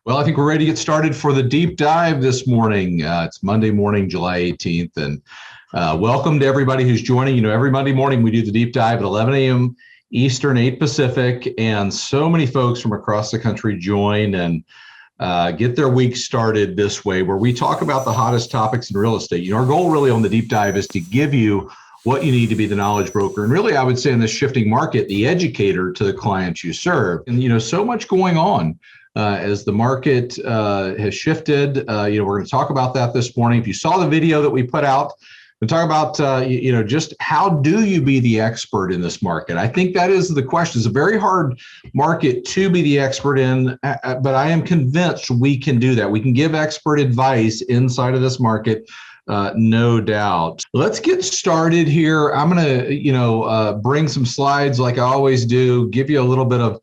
Well, I think we're ready to get started for the deep dive this morning. It's Monday morning, July 18th, and welcome to everybody who's joining. You know, every Monday morning we do the deep dive at 11 a.m. Eastern, 8 Pacific, and so many folks from across the country join and get their week started this way, where we talk about the hottest topics in real estate. You know, our goal really on the deep dive is to give you what you need to be the knowledge broker. And really, I would say in this shifting market, the educator to the clients you serve. And, you know, so much going on. As the market has shifted, we're going to talk about that this morning. If you saw the video that we put out, we talk about, just how do you be the expert in this market? I think that is the question. It's a very hard market to be the expert in, but I am convinced we can do that. We can give expert advice inside of this market. No doubt. Let's get started here. I'm going to, bring some slides like I always do, give you a little bit of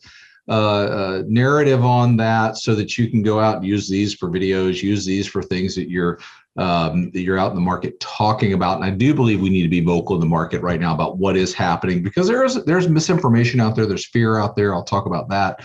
narrative on that so that you can go out and use these for videos, use these for things that you're out in the market talking about. And I do believe we need to be vocal in the market right now about what is happening, because there's misinformation out there, there's fear out there. I'll talk about that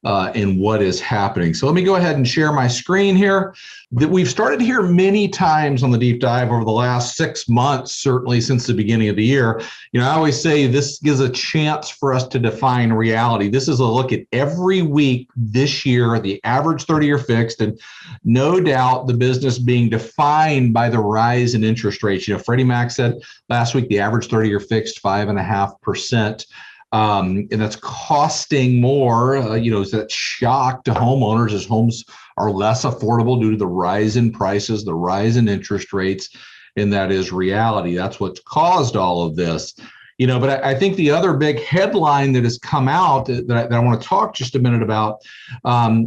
and what is happening. So let me go ahead and share my screen here. That we've started to hear many times on the deep dive over the last 6 months, certainly since the beginning of the year. You know, I always say this gives a chance for us to define reality. This is a look at every week this year, the average 30-year fixed, and no doubt the business being defined by the rise in interest rates. You know, Freddie Mac said last week the average 30-year fixed 5.5%. And that's costing more, is that shock to homeowners as homes are less affordable due to the rise in prices, the rise in interest rates, and that is reality. That's what's caused all of this. But I think the other big headline that has come out that I want to talk just a minute about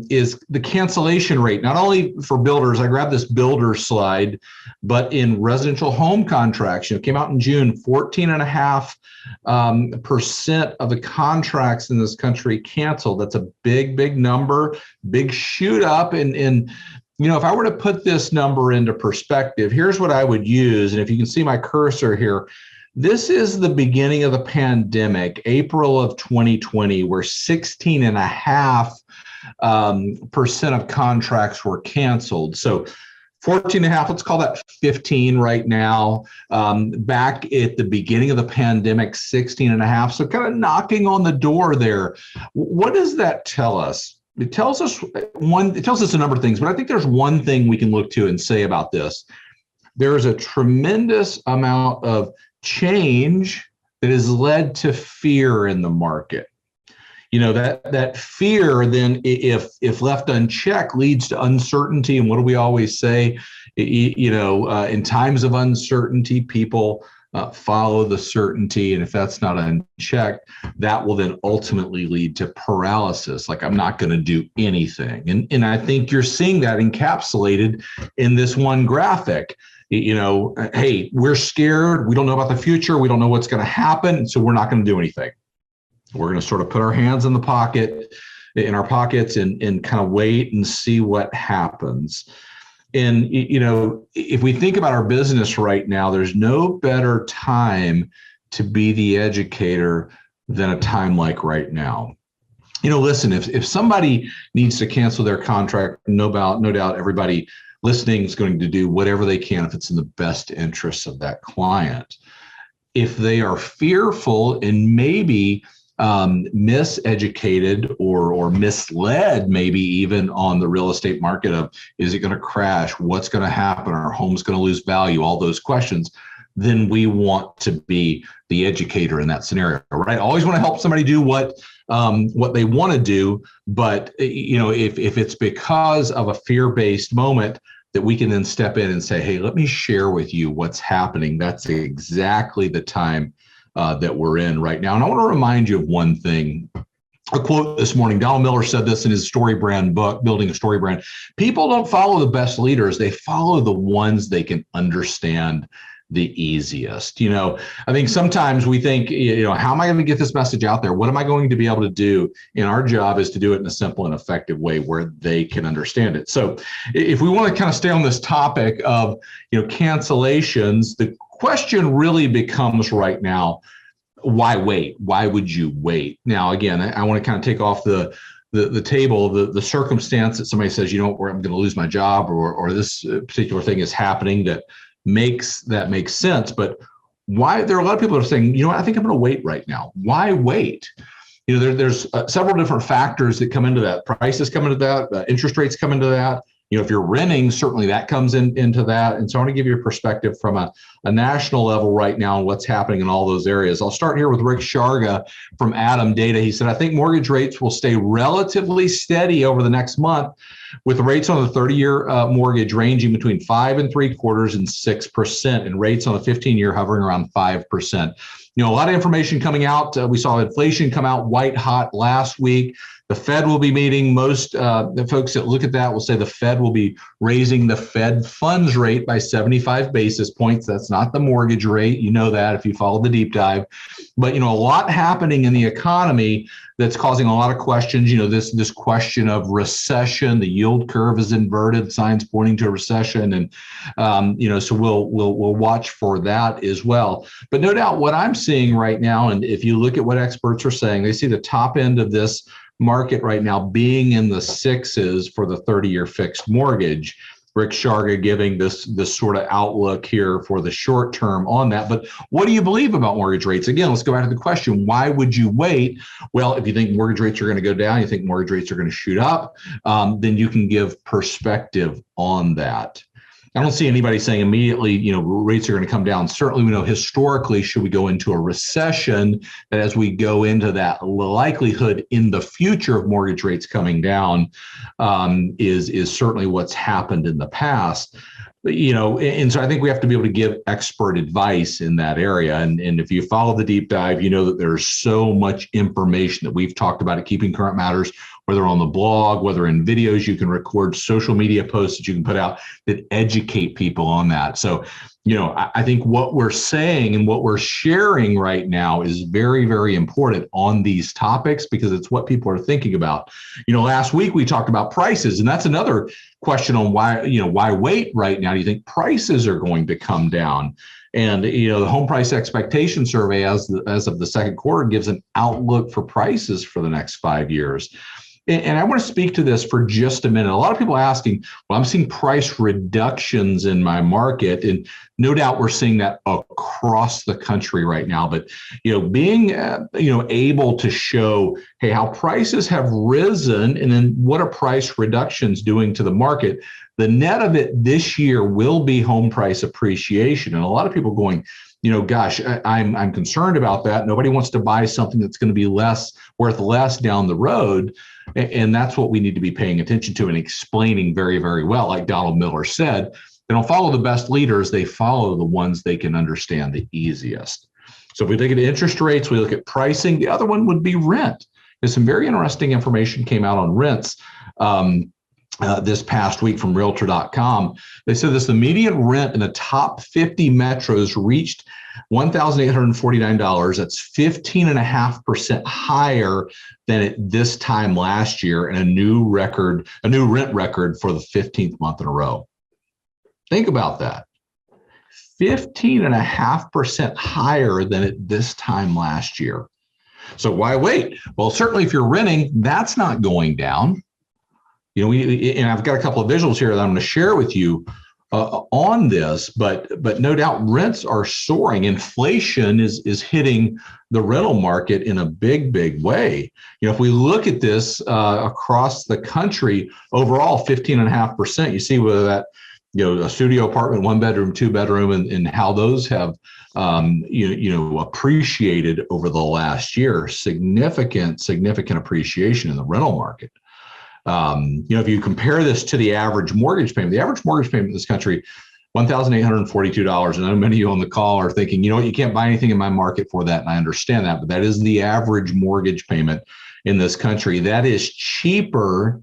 is the cancellation rate, not only for builders. I grabbed this builder slide, but in residential home contracts. It came out in June, 14.5% of the contracts in this country canceled. That's a big, big number, big shoot up. And if I were to put this number into perspective, here's what I would use. And if you can see my cursor here, this is the beginning of the pandemic, April of 2020, where 16.5% of contracts were canceled. So 14.5, let's call that 15 right now. Back at the beginning of the pandemic, 16.5. So kind of knocking on the door there. What does that tell us? It tells us a number of things, but I think there's one thing we can look to and say about this. There is a tremendous amount of change that has led to fear in the market. That fear then, if left unchecked, leads to uncertainty. And what do we always say? In times of uncertainty, people follow the certainty. And if that's not unchecked, that will then ultimately lead to paralysis. Like, I'm not going to do anything. And I think you're seeing that encapsulated in this one graphic. Hey, we're scared. We don't know about the future. We don't know what's going to happen. So we're not going to do anything. We're going to sort of put our hands in our pockets and kind of wait and see what happens. And, if we think about our business right now, there's no better time to be the educator than a time like right now. Listen, if somebody needs to cancel their contract, no doubt everybody listening is going to do whatever they can if it's in the best interests of that client. If they are fearful and maybe miseducated or misled, maybe even on the real estate market of, is it going to crash? What's going to happen? Our home's going to lose value? All those questions. Then we want to be the educator in that scenario, right? I always want to help somebody do what they want to do. But, if it's because of a fear-based moment, that we can then step in and say, hey, let me share with you what's happening. That's exactly the time that we're in right now. And I want to remind you of one thing. A quote this morning, Donald Miller said this in his Story Brand book, Building a Story Brand. People don't follow the best leaders. They follow the ones they can understand the easiest. I think sometimes we think, how am I going to get this message out there? What am I going to be able to do? And our job is to do it in a simple and effective way where they can understand it. So if we want to kind of stay on this topic of, cancellations, the question really becomes right now, why wait? Why would you wait? Now, again, I want to kind of take off the the table, the circumstance that somebody says, where I'm going to lose my job, or this particular thing is happening that makes sense. But why? There are a lot of people that are saying, I think I'm going to wait right now. Why wait? There's several different factors that come into that. Prices come into that. Interest rates come into that. If you're renting, certainly that comes into that. And so I want to give you a perspective from a national level right now and what's happening in all those areas. I'll start here with Rick Sharga from Adam Data. He said, I think mortgage rates will stay relatively steady over the next month, with the rates on the 30-year mortgage ranging between 5.75% and 6%, and rates on the 15-year hovering around 5%. A lot of information coming out. We saw inflation come out white hot last week. The Fed will be meeting. Most the folks that look at that will say the Fed will be raising the Fed funds rate by 75 basis points. That's not the mortgage rate. You know that if you follow the deep dive. But, a lot happening in the economy that's causing a lot of questions. This question of recession. The yield curve is inverted, signs pointing to a recession. And, so we'll watch for that as well. But no doubt what I'm seeing right now, and if you look at what experts are saying, they see the top end of this market right now being in the sixes for the 30-year fixed mortgage. Rick Sharga giving this sort of outlook here for the short term on that. But what do you believe about mortgage rates? Again, let's go back to the question, why would you wait? Well, if you think mortgage rates are going to go down, you think mortgage rates are going to shoot up, then you can give perspective on that. I don't see anybody saying immediately, rates are going to come down. Certainly, we know historically, should we go into a recession, that as we go into that likelihood in the future of mortgage rates coming down is certainly what's happened in the past. And so I think we have to be able to give expert advice in that area. And if you follow the deep dive, you know that there's so much information that we've talked about at Keeping Current Matters, whether on the blog, whether in videos you can record, social media posts that you can put out that educate people on that. So, I think what we're saying and what we're sharing right now is very, very important on these topics, because it's what people are thinking about. Last week we talked about prices, and that's another question on why wait right now? Do you think prices are going to come down? And, the home price expectation survey as of the second quarter gives an outlook for prices for the next 5 years. And I want to speak to this for just a minute. A lot of people are asking, well, I'm seeing price reductions in my market. And no doubt we're seeing that across the country right now. But, being, able to show, hey, how prices have risen and then what are price reductions doing to the market? The net of it this year will be home price appreciation. And a lot of people going, gosh, I'm concerned about that. Nobody wants to buy something that's going to be worth less down the road. And that's what we need to be paying attention to and explaining very, very well. Like Donald Miller said, they don't follow the best leaders. They follow the ones they can understand the easiest. So if we look at interest rates, we look at pricing. The other one would be rent. There's some very interesting information came out on rents. This past week from Realtor.com. They said the median rent in the top 50 metros reached $1,849. That's 15.5% higher than at this time last year, and a new rent record for the 15th month in a row. Think about that. 15.5% higher than at this time last year. So why wait? Well, certainly if you're renting, that's not going down. And I've got a couple of visuals here that I'm going to share with you on this, but no doubt rents are soaring. Inflation is hitting the rental market in a big, big way. If we look at this across the country, overall 15.5%, you see whether that, a studio apartment, 1 bedroom, 2 bedroom, and how those have, appreciated over the last year. Significant appreciation in the rental market. If you compare this to the average mortgage payment in this country, $1,842. And I know many of you on the call are thinking, you can't buy anything in my market for that. And I understand that, but that is the average mortgage payment in this country. That is cheaper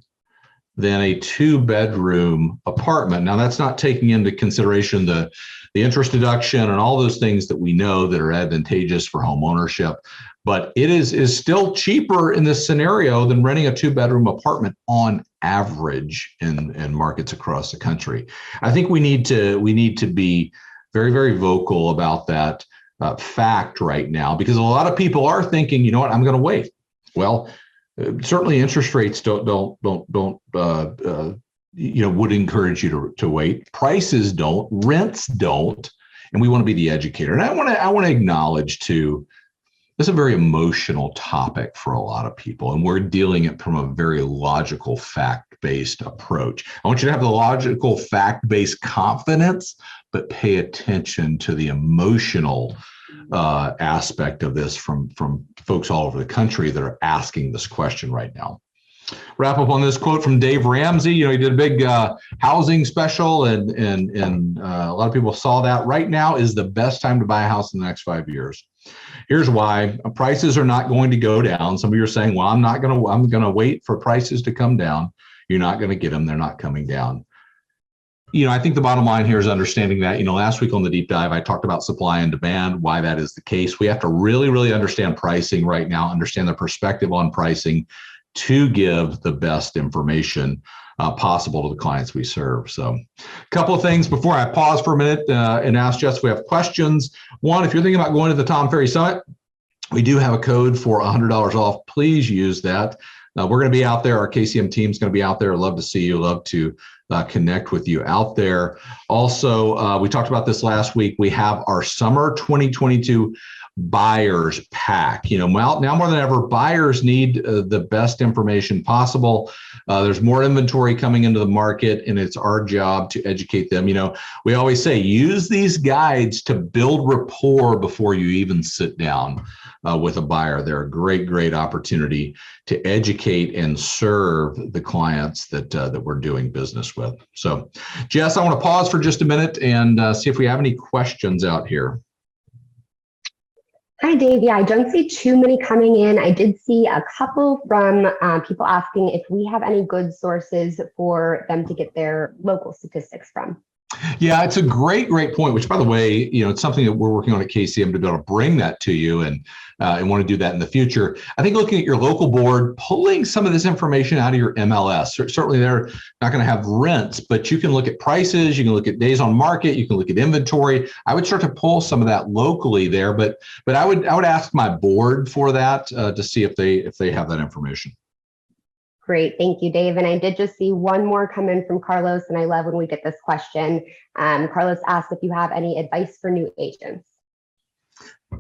than a 2-bedroom apartment. Now, that's not taking into consideration the interest deduction and all those things that we know that are advantageous for home ownership. But it is still cheaper in this scenario than renting a 2-bedroom apartment on average in markets across the country. I think we need to be very, very vocal about that fact right now, because a lot of people are thinking, I'm going to wait. Well, Certainly interest rates would encourage you to wait. Prices don't, rents don't, and we want to be the educator. And I want to acknowledge too, this is a very emotional topic for a lot of people, and we're dealing it from a very logical, fact-based approach. I want you to have the logical, fact-based confidence, but pay attention to the emotional aspect of this from folks all over the country that are asking this question right now. Wrap up on this quote from Dave Ramsey. He did a big housing special, and a lot of people saw that. Right now is the best time to buy a house in the next 5 years. Here's why: prices are not going to go down. Some of you are saying, "Well, I'm going to wait for prices to come down." You're not going to get them; they're not coming down. I think the bottom line here is understanding that. Last week on the deep dive, I talked about supply and demand, why that is the case. We have to really, really understand pricing right now, understand the perspective on pricing, to give the best information possible to the clients we serve. So a couple of things before I pause for a minute and ask Jess if we have questions. One, if you're thinking about going to the Tom Ferry Summit, we do have a code for $100 off. Please use that. We're going to be out there. Our KCM team is going to be out there. Love to see you. Love to connect with you out there. Also, we talked about this last week. We have our summer 2022 buyers pack. Now more than ever, buyers need the best information possible. There's more inventory coming into the market, and it's our job to educate them. We always say, use these guides to build rapport before you even sit down with a buyer. They're a great opportunity to educate and serve the clients that we're doing business with. So, Jess, I want to pause for just a minute and see if we have any questions out here. Hi, Dave. Yeah, I don't see too many coming in. I did see a couple from people asking if we have any good sources for them to get their local statistics from. Yeah, it's a great point, which, by the way, it's something that we're working on at KCM to be able to bring that to you, and want to do that in the future. I think looking at your local board, pulling some of this information out of your MLS. Certainly they're not going to have rents, but you can look at prices, you can look at days on market, you can look at inventory. I would start to pull some of that locally there, but I would ask my board for that to see if they have that information. Great, thank you, Dave. And I did just see one more come in from Carlos, and I love when we get this question. Carlos asked if you have any advice for new agents.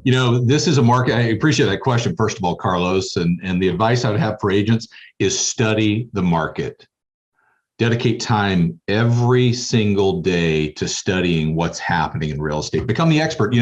This is a market. I appreciate that question, first of all, Carlos. And the advice I would have for agents is study the market. Dedicate time every single day to studying what's happening in real estate. Become the expert.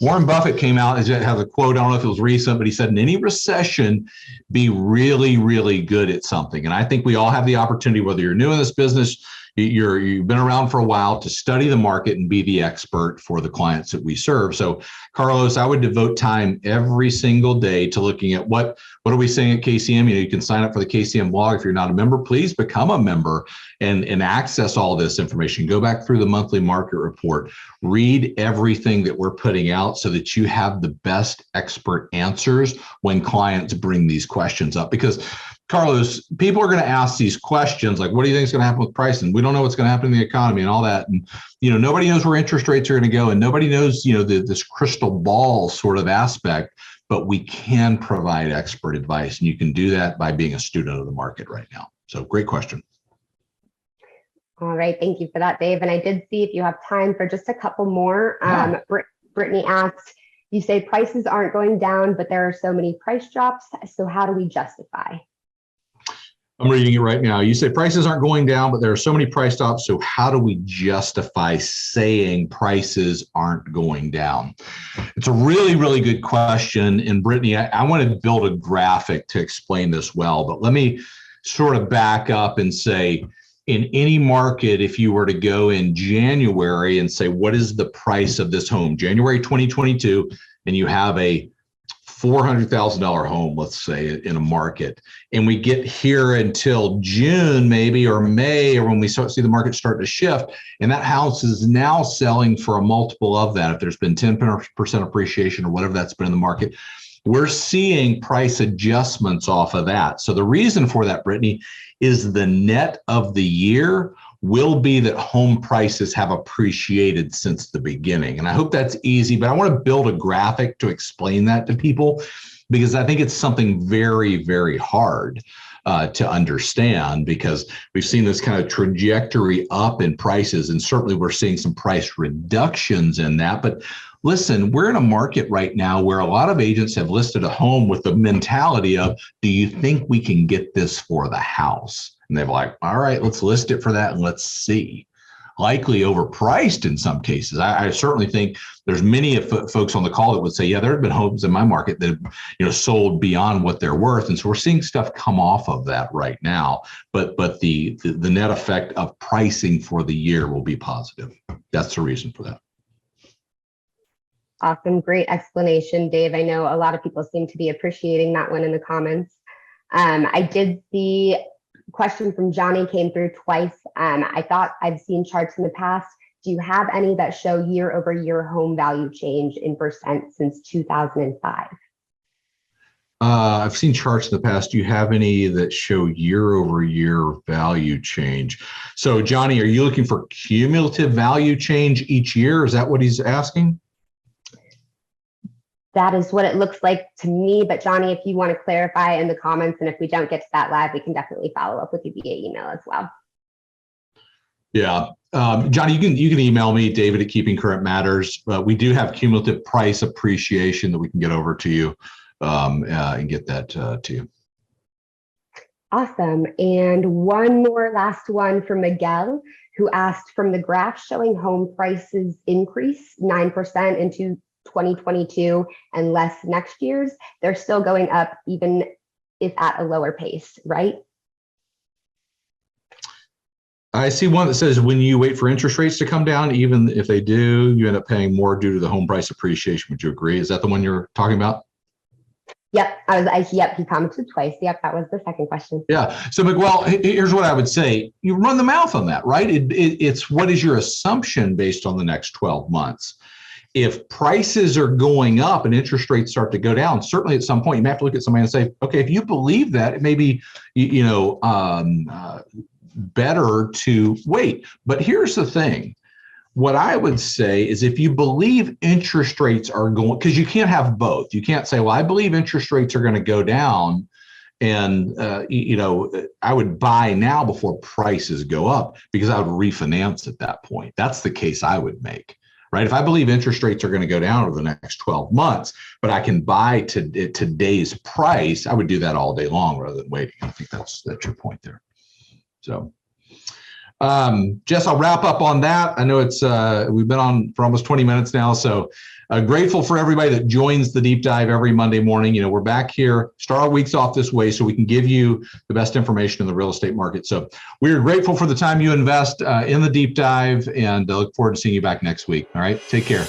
Warren Buffett came out, has a quote, I don't know if it was recent, but he said, in any recession, be really, really good at something. And I think we all have the opportunity, whether you're new in this business, you've been around for a while, to study the market and be the expert for the clients that we serve. So, Carlos, I would devote time every single day to looking at what are we saying at KCM. You can sign up for the KCM blog. If you're not a member, please become a member and access all this information. Go back through the monthly market report, read everything that we're putting out so that you have the best expert answers when clients bring these questions up. Because, Carlos, people are going to ask these questions like, what do you think is going to happen with pricing? We don't know what's going to happen in the economy and all that. And, nobody knows where interest rates are going to go, and nobody knows, this crystal ball sort of aspect, but we can provide expert advice. And you can do that by being a student of the market right now. So, great question. All right. Thank you for that, Dave. And I did see if you have time for just a couple more. Yeah. Brittany asked, you say prices aren't going down, but there are so many price drops. So how do we justify? I'm reading it right now. You say prices aren't going down, but there are so many price drops. So how do we justify saying prices aren't going down? It's a really, really good question. And Brittany, I want to build a graphic to explain this well, but let me sort of back up and say, in any market, if you were to go in January and say, what is the price of this home? January 2022, and you have a $400,000 home, let's say, in a market, and we get here until June maybe, or May, or when we see the market start to shift, and that house is now selling for a multiple of that. If there's been 10% appreciation or whatever that's been in the market, we're seeing price adjustments off of that. So the reason for that, Brittany, is the net of the year will be that home prices have appreciated since the beginning. And I hope that's easy, but I want to build a graphic to explain that to people. because I think it's something very, very hard to understand, because we've seen this kind of trajectory up in prices, and certainly we're seeing some price reductions in that. But listen, we're in a market right now where a lot of agents have listed a home with the mentality of, do you think we can get this for the house? And they're like, all right, let's list it for that and let's see. Likely overpriced in some cases. I certainly think there's many folks on the call that would say, yeah, there have been homes in my market that have, sold beyond what they're worth. And so we're seeing stuff come off of that right now. But the net effect of pricing for the year will be positive. That's the reason for that. Awesome. Great explanation, Dave. I know a lot of people seem to be appreciating that one in the comments. I did see question from Johnny came through twice. I thought I've seen charts in the past. Do you have any that show year-over-year home value change in percent since 2005? I've seen charts in the past. Do you have any that show year-over-year value change? So Johnny, are you looking for cumulative value change each year? Is that what he's asking? That is what it looks like to me. But Johnny, if you want to clarify in the comments, and if we don't get to that live, we can definitely follow up with you via email as well. Yeah, Johnny, you can email me, David at Keeping Current Matters. We do have cumulative price appreciation that we can get over to you and get that to you. Awesome. And one more last one from Miguel, who asked, from the graph showing home prices increase 9% into 2022 and less next year's, they're still going up even if at a lower pace, right? I see one that says when you wait for interest rates to come down, even if they do, you end up paying more due to the home price appreciation. Would you agree? Is that the one you're talking about? Yep, yep, he commented twice. Yep, that was the second question. Yeah. So, Miguel, here's what I would say. You run the math on that, right? It's what is your assumption based on the next 12 months? If prices are going up and interest rates start to go down, certainly at some point you may have to look at somebody and say, okay, if you believe that, it may be, better to wait. But here's the thing. What I would say is, if you believe interest rates are going, because you can't have both. You can't say, well, I believe interest rates are going to go down, and I would buy now before prices go up, because I would refinance at that point. That's the case I would make. Right? If I believe interest rates are going to go down over the next 12 months, but I can buy today's price, I would do that all day long rather than waiting. I think that's your point there. So, Jess, I'll wrap up on that. I know it's we've been on for almost 20 minutes now, so grateful for everybody that joins the deep dive every Monday morning. We're back here, start our weeks off this way so we can give you the best information in the real estate market. So we're grateful for the time you invest in the deep dive, and look forward to seeing you back next week. All right, take care.